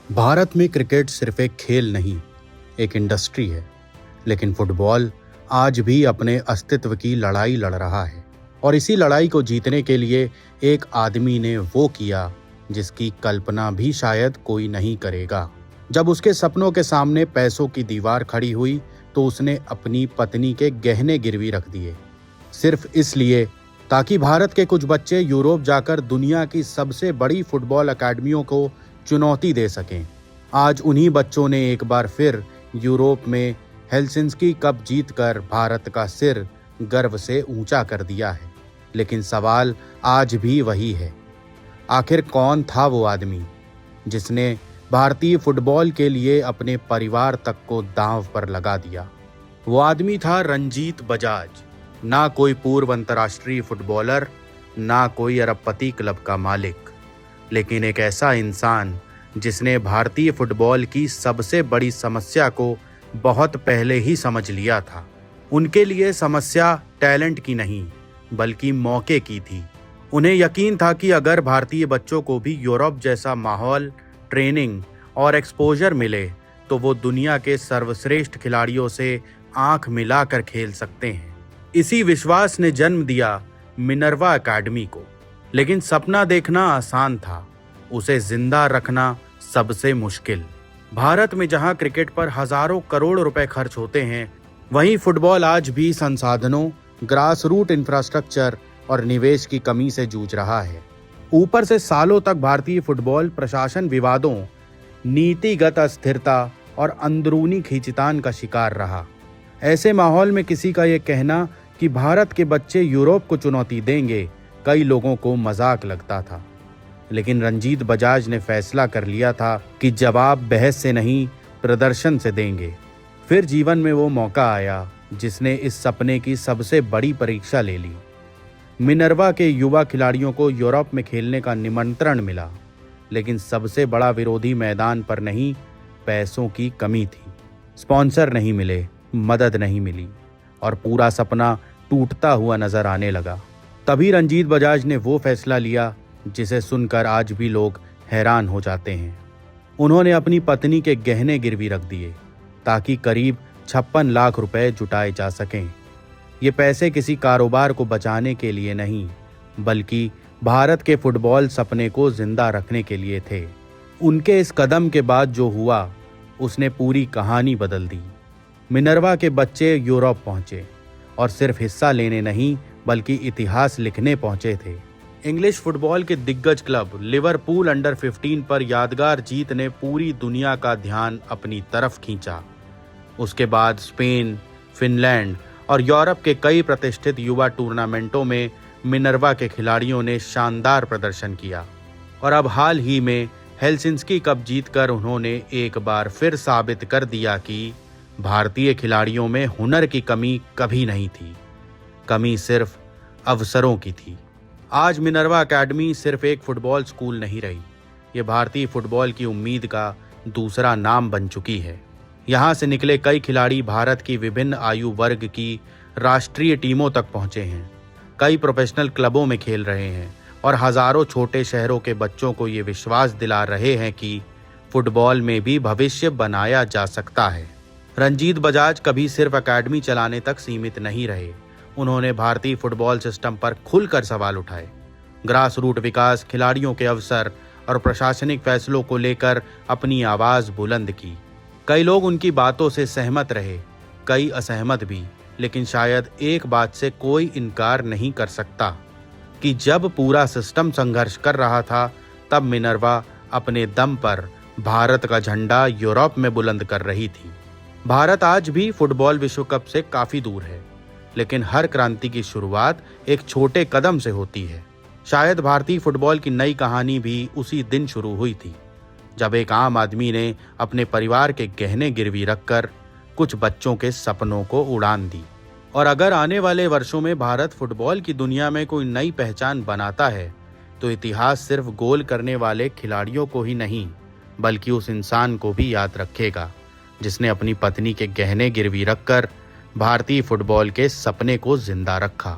भारत में क्रिकेट सिर्फ एक खेल नहीं, एक इंडस्ट्री है। लेकिन फुटबॉल आज भी अपने अस्तित्व की लड़ाई लड़ रहा है। और इसी लड़ाई को जीतने के लिए एक आदमी ने वो किया जिसकी कल्पना भी शायद कोई नहीं करेगा। जब उसके सपनों के सामने पैसों की दीवार खड़ी हुई तो उसने अपनी पत्नी के गहने गिरवी रख दिए, सिर्फ इसलिए ताकि भारत के कुछ बच्चे यूरोप जाकर दुनिया की सबसे बड़ी फुटबॉल अकादमियों को चुनौती दे सकें। आज उन्हीं बच्चों ने एक बार फिर यूरोप में हेलसिंकी कप जीतकर भारत का सिर गर्व से ऊंचा कर दिया है। लेकिन सवाल आज भी वही है, आखिर कौन था वो आदमी जिसने भारतीय फुटबॉल के लिए अपने परिवार तक को दांव पर लगा दिया? वो आदमी था रंजीत बजाज। ना कोई पूर्व अंतर्राष्ट्रीय फुटबॉलर, ना कोई अरबपति क्लब का मालिक, लेकिन एक ऐसा इंसान जिसने भारतीय फुटबॉल की सबसे बड़ी समस्या को बहुत पहले ही समझ लिया था। उनके लिए समस्या टैलेंट की नहीं बल्कि मौके की थी। उन्हें यकीन था कि अगर भारतीय बच्चों को भी यूरोप जैसा माहौल, ट्रेनिंग और एक्सपोजर मिले तो वो दुनिया के सर्वश्रेष्ठ खिलाड़ियों से आंख मिलाकर खेल सकते हैं। इसी विश्वास ने जन्म दिया मिनर्वा अकादमी को। लेकिन सपना देखना आसान था, उसे जिंदा रखना सबसे मुश्किल। भारत में जहां क्रिकेट पर हजारों करोड़ रुपए खर्च होते हैं, वहीं फुटबॉल आज भी संसाधनों, ग्रास रूट इंफ्रास्ट्रक्चर और निवेश की कमी से जूझ रहा है। ऊपर से सालों तक भारतीय फुटबॉल प्रशासन विवादों, नीतिगत अस्थिरता और अंदरूनी खींचतान का शिकार रहा। ऐसे माहौल में किसी का ये कहना कि भारत के बच्चे यूरोप को चुनौती देंगे कई लोगों को मजाक लगता था। लेकिन रंजीत बजाज ने फैसला कर लिया था कि जवाब बहस से नहीं, प्रदर्शन से देंगे। फिर जीवन में वो मौका आया जिसने इस सपने की सबसे बड़ी परीक्षा ले ली। मिनर्वा के युवा खिलाड़ियों को यूरोप में खेलने का निमंत्रण मिला, लेकिन सबसे बड़ा विरोधी मैदान पर नहीं, पैसों की कमी थी। स्पॉन्सर नहीं मिले, मदद नहीं मिली और पूरा सपना टूटता हुआ नजर आने लगा। तभी रंजीत बजाज ने वो फैसला लिया जिसे सुनकर आज भी लोग हैरान हो जाते हैं। उन्होंने अपनी पत्नी के गहने गिरवी रख दिए ताकि करीब 56 लाख रुपए जुटाए जा सकें। ये पैसे किसी कारोबार को बचाने के लिए नहीं बल्कि भारत के फुटबॉल सपने को जिंदा रखने के लिए थे। उनके इस कदम के बाद जो हुआ उसने पूरी कहानी बदल दी। मिनर्वा के बच्चे यूरोप पहुंचे और सिर्फ हिस्सा लेने नहीं बल्कि इतिहास लिखने पहुंचे थे। इंग्लिश फुटबॉल के दिग्गज क्लब लिवरपूल अंडर 15 पर यादगार जीत ने पूरी दुनिया का ध्यान अपनी तरफ खींचा। उसके बाद स्पेन, फिनलैंड और यूरोप के कई प्रतिष्ठित युवा टूर्नामेंटों में मिनर्वा के खिलाड़ियों ने शानदार प्रदर्शन किया और अब हाल ही में हेलसिंकी कप जीतकर उन्होंने एक बार फिर साबित कर दिया कि भारतीय खिलाड़ियों में हुनर की कमी कभी नहीं थी, कमी सिर्फ अवसरों की थी। आज मिनर्वा अकादमी सिर्फ एक फुटबॉल स्कूल नहीं रही, ये भारतीय फुटबॉल की उम्मीद का दूसरा नाम बन चुकी है। यहाँ से निकले कई खिलाड़ी भारत की विभिन्न आयु वर्ग की राष्ट्रीय टीमों तक पहुँचे हैं, कई प्रोफेशनल क्लबों में खेल रहे हैं और हजारों छोटे शहरों के बच्चों को ये विश्वास दिला रहे हैं कि फुटबॉल में भी भविष्य बनाया जा सकता है। रंजीत बजाज कभी सिर्फ अकादमी चलाने तक सीमित नहीं रहे, उन्होंने भारतीय फुटबॉल सिस्टम पर खुलकर सवाल उठाए। ग्रास रूट विकास, खिलाड़ियों के अवसर और प्रशासनिक फैसलों को लेकर अपनी आवाज बुलंद की। कई लोग उनकी बातों से सहमत रहे, कई असहमत भी, लेकिन शायद एक बात से कोई इनकार नहीं कर सकता कि जब पूरा सिस्टम संघर्ष कर रहा था तब मिनर्वा अपने दम पर भारत का झंडा यूरोप में बुलंद कर रही थी। भारत आज भी फुटबॉल विश्व कप से काफी दूर है, लेकिन हर क्रांति की शुरुआत एक छोटे कदम से होती है। शायद भारतीय फुटबॉल की नई कहानी भी उसी दिन शुरू हुई थी जब एक आम आदमी ने अपने परिवार के गहने गिरवी रखकर कुछ बच्चों के सपनों को उड़ान दी। और अगर आने वाले वर्षों में भारत फुटबॉल की दुनिया में कोई नई पहचान बनाता है तो इतिहास सिर्फ गोल करने वाले खिलाड़ियों को ही नहीं बल्कि उस इंसान को भी याद रखेगा जिसने अपनी पत्नी के गहने गिरवी रखकर भारतीय फुटबॉल के सपने को जिंदा रखा।